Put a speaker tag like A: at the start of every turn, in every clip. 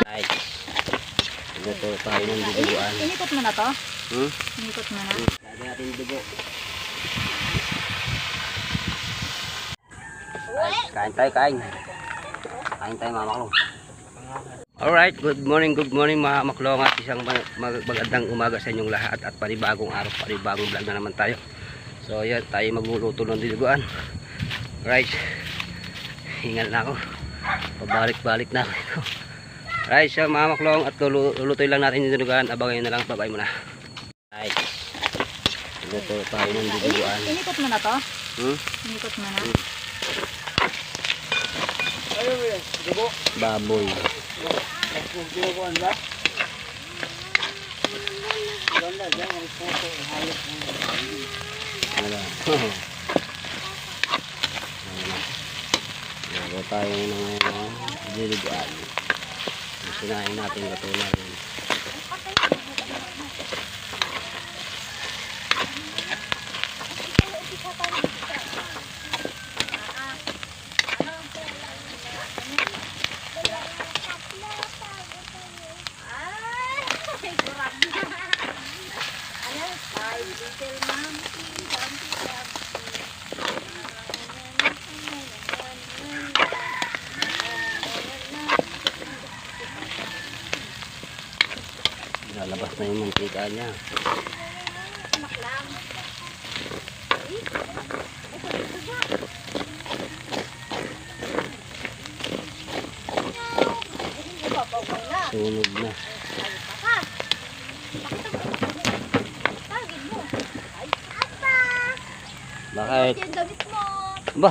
A: Right. Ito tayo ng duguan.
B: Inikot mo na to? Inikot mo na.
A: Lagyan natin yung dugo. Right. Kain tayo, kain. Kain tayo mga maklong. Alright, good morning mga maklong at isang magandang umaga sa inyong lahat at panibagong araw, panibagong vlog na naman tayo. So yan, tayo magluluto ng dinuguan. Right, hingal na ako, pabalik-balik na ako. Right, so mga maklong at lulutuin lang natin yung dinuguan. Abangan nyo na lang, babay muna. Right, luto tayo ng dinuguan.
B: Inikot mo na to? Inikot mo na.
A: Baboy. Bago tayo ng dinuguan. Sinahin natin ito na rin. Lalabas na yung mantika niya. Sunog na. Bakit? Ba,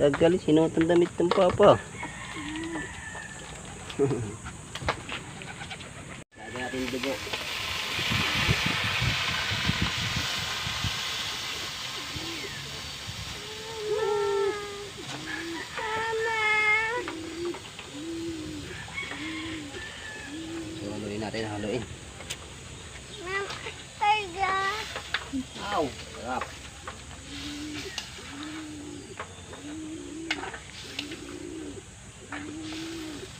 A: kagalit sinuot ang damit ng papa. Lagyan natin yung dugo. So, haluin natin, haluin. Ow, sarap.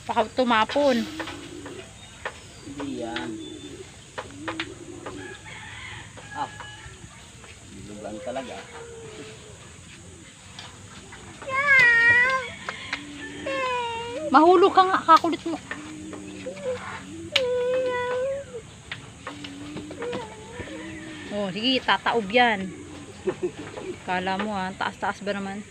B: Baka tumapon.
A: Hindi yan. Ah, bilugan talaga.
B: Mahulog ka nga, kakulit mo. Oh, sige, tataob yan. Kala mo ha, taas-taas ba naman?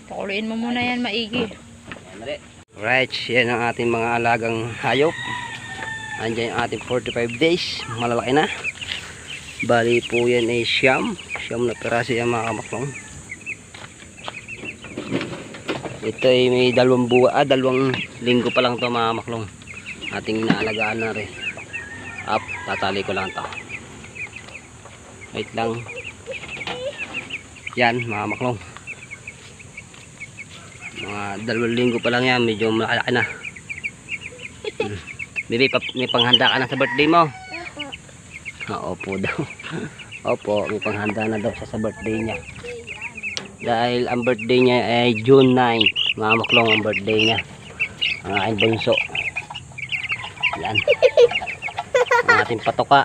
B: Pakuliin mo muna yan, maigi.
A: Right, yan ang ating mga alagang hayop. Andiyan yung ating 45 days. Malalaki na. Bali po yan ay siyam na piraso yan mga kamaklong. Ito ay may dalawang linggo pa lang to mga kamaklong. Ating inaalagaan na rin. Up, tatali ko lang to. Wait lang. Yan mga kamaklong. Mga 2 linggo pa lang yan, medyo malaki na. Bibi, may panghanda ka na sa birthday mo? Opo daw. Opo, may panghanda na daw siya sa birthday niya. Dahil ang birthday niya ay June 9. Mga maklong ang birthday niya. Ang aking bunso. Yan. Ang ating patoka.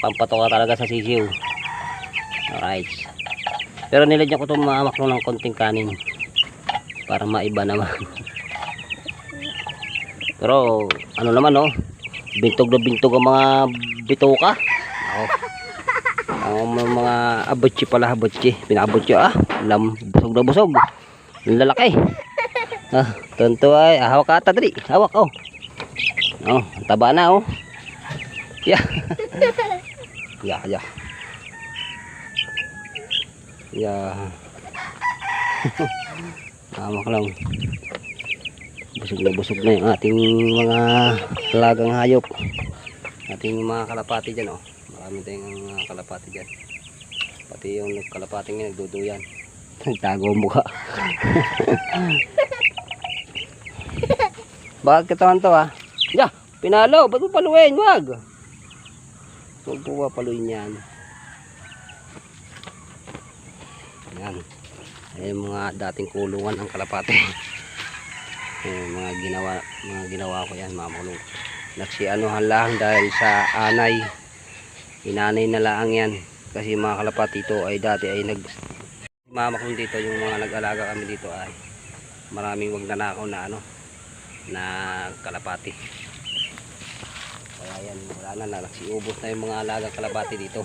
A: Pampatoka talaga sa sisiw. Alright. Pero nilagyan ko itong mga maklong ng konting kanin. Para maiba naman. Pero ano naman bintog na bintog ang mga bituka. Ang mga abotsi pala, pinabotsi busog na busog. Ang lalaki. Tonto ay hawak ka ata dali. Hawak taba na Yeah. Yeah. Tama lang. Busog na yung ating mga alagang hayop. Ating mga kalapati dyan Marami tayong mga kalapati dyan. Pati yung kalapating nga nagduduyan. Nagtago ang mukha. Bakit katawan to ha? Ya, pinalo. Ba't mo paluin? Wag. Huwag po papaluin yan. Yan. Ayan mga dating kulungan ang kalapate. Ayan, mga ginawa ko yan, mga kulong. Nagsianuhan lang dahil sa anay. Inanay na lang yan. Kasi mga kalapate ito ay dati ay mamakong dito, yung mga nag-alaga kami dito ay maraming wag nanakaw na na kalapati. Kaya yan, wala na, nagsiubos na yung mga alagang kalapati dito.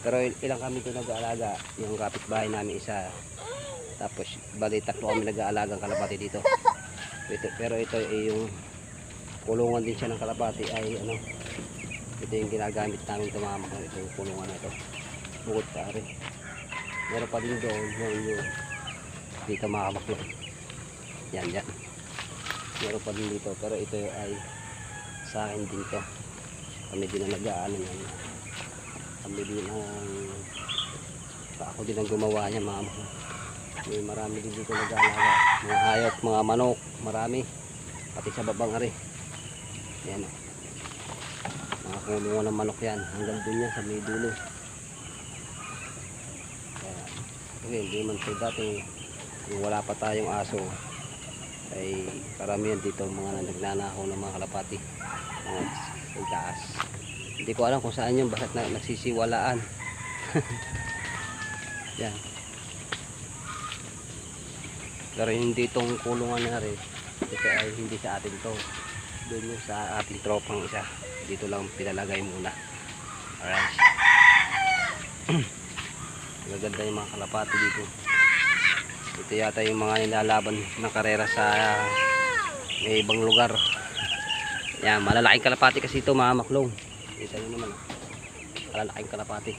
A: Pero ilang kami ito nag-aalaga, yung kapitbahay namin isa, tapos bali 3 kami nag-aalagang kalapati dito. Pero ito ay yung kulungan din siya ng kalapati ay ito yung ginagamit namin tumamak ng itong kulungan na ito. Bukod sa rin meron pa din doon yung dito makamaklong yan meron pa din dito, pero ito ay sa akin din to. Kami din ang nag-aano yan, kami din ang ako din ang gumawa niya, may marami din dito nag-aalaga, mga hayop, mga manok, marami pati sa babang ari yan mga kulungan ng manok yan hanggang dun yan sa may dulo. Okay, hindi man po dati kung wala pa tayong aso ay karamihan dito mga nagnanakaw ng mga kalapati sa taas. Hindi ko alam kung saan yung bakit nagsisiwalaan. Yan. Pero yung ditong kulungan na rin ito ay hindi sa atin to, doon yung sa ating tropang isa, dito lang pinalagay muna. Alright. Maganda yung mga kalapati dito. Ito yata yung mga nilalaban ng karera sa may ibang lugar. Yan, malalaking kalapati kasi ito mga maklong. Isa nyo naman, malalaking kalapati.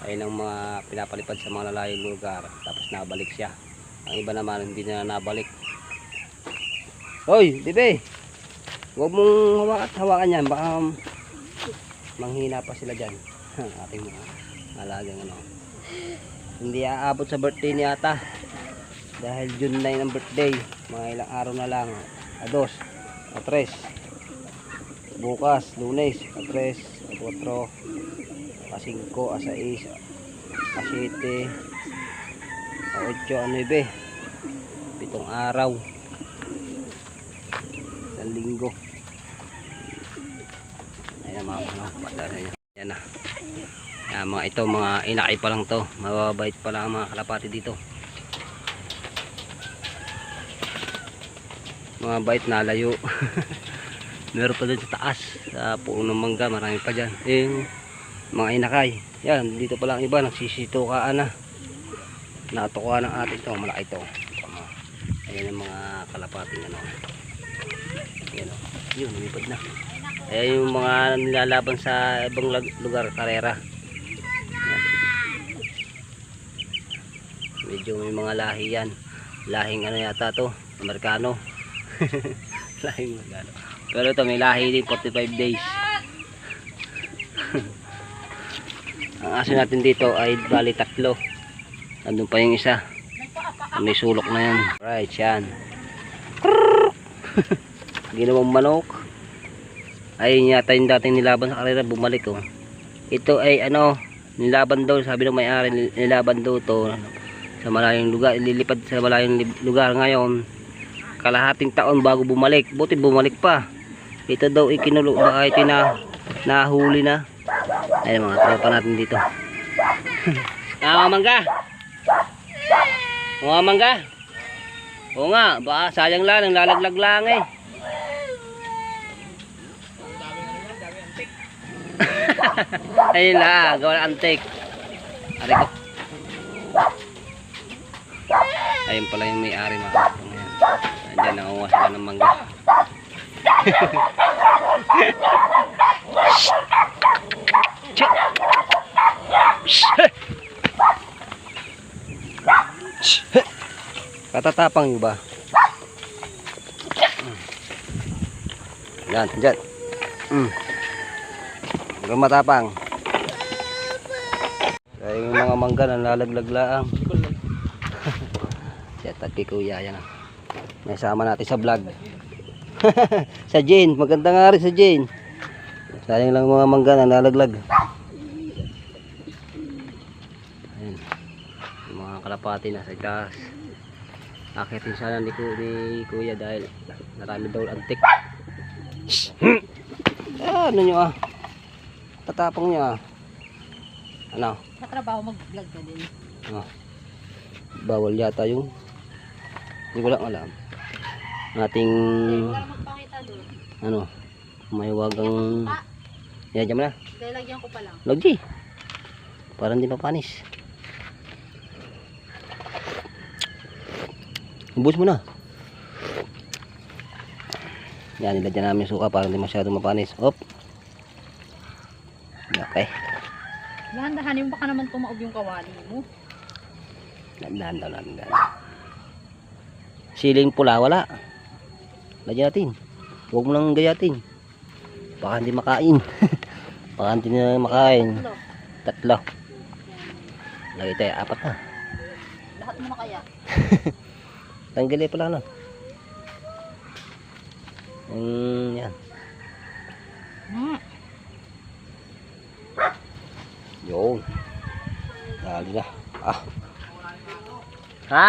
A: Ayun ang mga pinapalipad sa mga lalayong lugar, tapos nabalik siya. Ang iba naman hindi na nabalik. Hoy, bebe, huwag mong hawakan yan, baka manghina pa sila dyan. Ating mga alagang hindi aabot sa birthday ni ata dahil June 9 ang birthday. Mga ilang araw na lang, 2, 3 bukas, Lunes, 3, 4, 5, 6, 6, 7, 8, 9, 7 araw, isang linggo. Ayan mga yan na. Yan, mga ito, mga inakay pa lang to, mababait pa lang ang mga kalapati dito. Mga bait na layo. Meron pa dun sa taas, sa puong ng mangga, marami pa dyan. Mga inakay, yan, dito pa lang iba, nagsisitukaan na. Natukuha ng atin ito, malaki ito. Ayan yung mga kalapati Ayan o, yun, lumipad na. Ayan yung mga nilalaban sa ibang lugar, karera. Medyo may mga lahi yan, lahing yata to, Amerikano. Lahing Amerikano, pero ito may lahi din, 45 days. Ang aso natin dito ay bali 3, andun pa yung isa, may sulok na yan. Right, yan. Ginawang manok. Ayun yata yung dating nilaban sa karera, bumalik ito ay nilaban daw, sabi ng may-ari, nilaban daw to sa malayong lugar, ililipad sa malayong lugar. Ngayon kalahating taon bago bumalik, buti bumalik pa. Ito daw ikinulo, baka ito nahuli na. Ayun mga tropa natin dito. Mga mangga, mga mangga, oo nga, baka sayang lang, lalaglag lang ayun na, gawa ng antik. Ari ko. Ayun pala yung may-ari mga. Andiyan, nangunguha sila ng mangga. Katatapang yung ba? Yan, dyan. Huwag matapang. Kaya yung mga mangga na lalaglag lang. Siya, tagki kuya yan. May sama natin sa vlog. Sa Jane, maganda nga rin sa Jane. Sayang lang mga mangga na nalaglag. Ayan. Yung mga kalapati na sa gas. Akitin sana ni Kuya dahil marami daw antik. Ano nyo ah? Tatapang nyo ah. Ano?
B: Sa trabaho mag-vlog ka din.
A: Ah. Bawal yata yung hindi ko lang alam. Ating
B: Wala magpakita doon.
A: ano, may wagang yan dyan mo na.
B: Lalagyan ko pa lang.
A: Lagdi. Parang di mapanis. Ubus mo na. Yan, nilagyan namin yung suka para hindi masyadong mapanis. Op. Okay.
B: Dahan-dahanin mo baka naman tumaob yung kawali mo.
A: Dahan-dahan. Siling pula, wala. Lagyan natin. Huwag mo nang gayatin. Baka hindi makain. Baka hindi na makain. Tatlo. Lagi tayo, 4 na.
B: Lahat mo na kaya.
A: Tanggalin pala na. Yan. Yun. Dali na. Ah. Ha?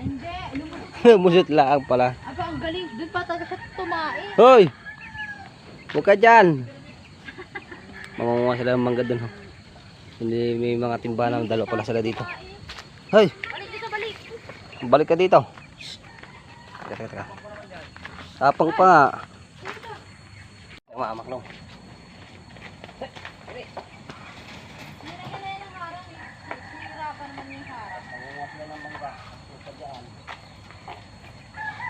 B: Hindi.
A: Musot lang pala.
B: Aba, ang galing. Doon pa talaga siya tumain.
A: Hoy! Huwag ka dyan. Mangunguha sila ng mangga dun. Hindi may mga timbanang, dalawa pala sila dito. Hoy!
B: Balik dito, balik.
A: Balik ka dito. Teka. Tapang pa nga. Maamak.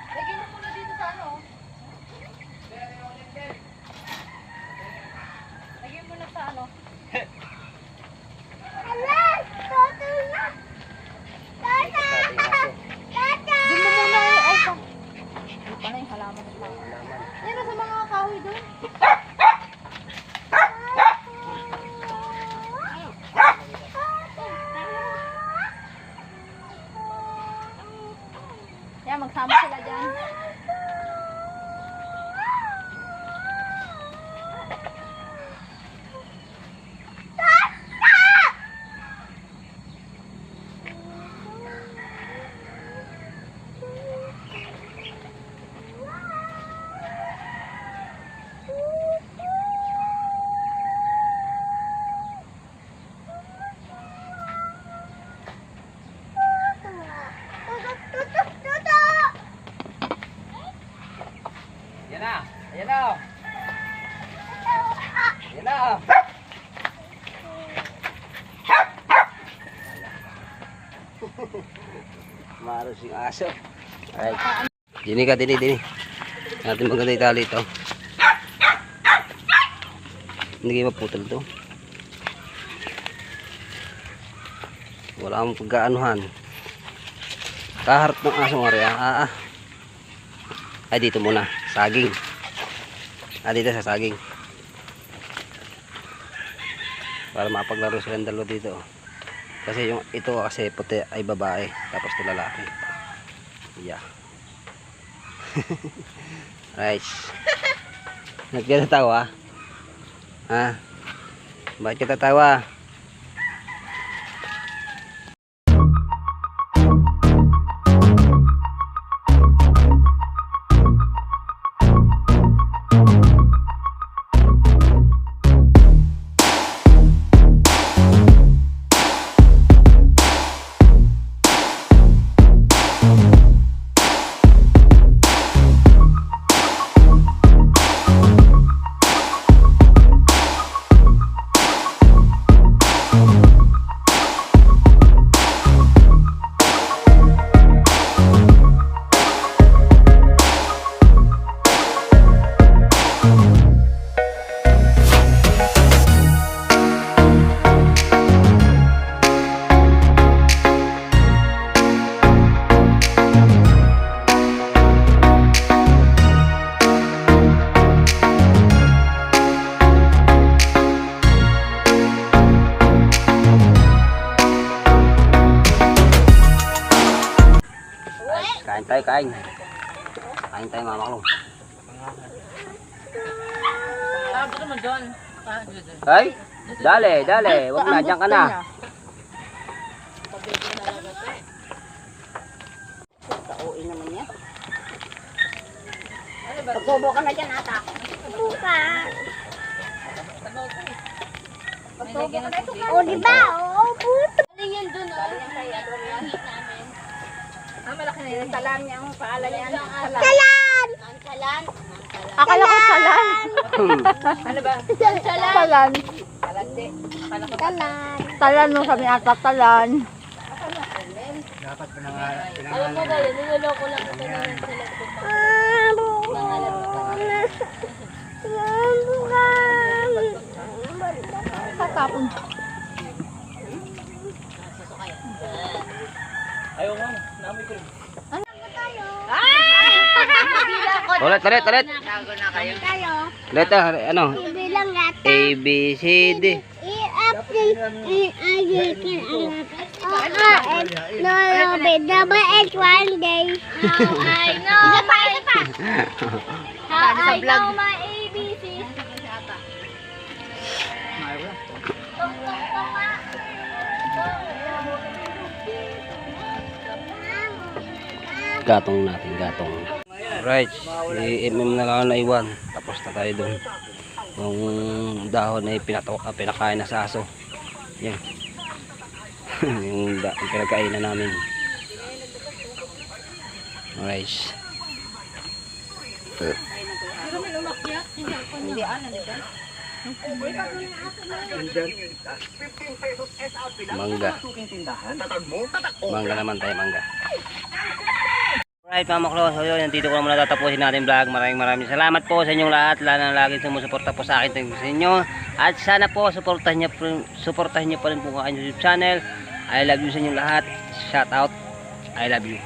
B: Lagyan mo muna dito sa ano. Lagyan mo na sa ano. Doon mo muna ay pa. Doon pala yung halaman ng tao. Yan na sa mga kahoy doon. Yan, magsama sila dyan.
A: Ayan na. Maros yung aso. Alright. Dini ka. Natin maganda itali ito. Hindi kayo maputol ito. Wala akong pagkaanuhan. Kaharap ng asong area. Ay, dito muna. Saging. Dito sa saging. Para mapaglaro silang dalawa dito. Kasi yung ito kasi puti ay babae. Tapos ito lalaki. Yeah. Right. Bakit ka tatawa? Ha? Bakit ka tatawa? Kain tayo, kain. Kain tayo mga maklong.
B: Gusto mo doon?
A: Ay, dale, dale. Huwag na, dyan ka na.
B: Kauin naman niya. Pagbobo ka na dyan, ata.
C: Bukas. O, diba? Oo, puto. Ano yan dun, o?
B: Malaki na yun. Talan niya ang paalan niya.
C: Salan!
B: Talan?
C: Akala ko salan.
B: Ano ba?
C: Salan.
B: Talante.
C: Salan.
B: Talan mo kami ata, talan.
D: Dapat pinangalan.
C: Alam mo ba yun? Niloloko lang ito na yung salan ko.
B: Katapon.
D: Ayaw nga. Namoy ko rin.
A: Ulit.
C: Tayo.
A: Ulit, ano?
C: Bilang natin.
A: A, B, C, D.
C: I-up din. No, double H one day. How I know. Isa pa. How I know my ABC.
A: Gatong natin, gatong. Right, i-mm na lang naiwan. Tapos na tayo dun. Yung dahon ay pinakain na sa aso. Yan. Yung pinagkainan namin. Alright. Mangga. Mangga naman tayo, mangga. Alright mga maklo, so yun, dito ko na muna tatapusin natin vlog. Maraming salamat po sa inyong lahat. Lalo na lagi sumusuporta po sa akin, thank you sa inyo. At sana po suportahan niyo pa rin po ang aking YouTube channel. I love you sa inyong lahat. Shout out, I love you.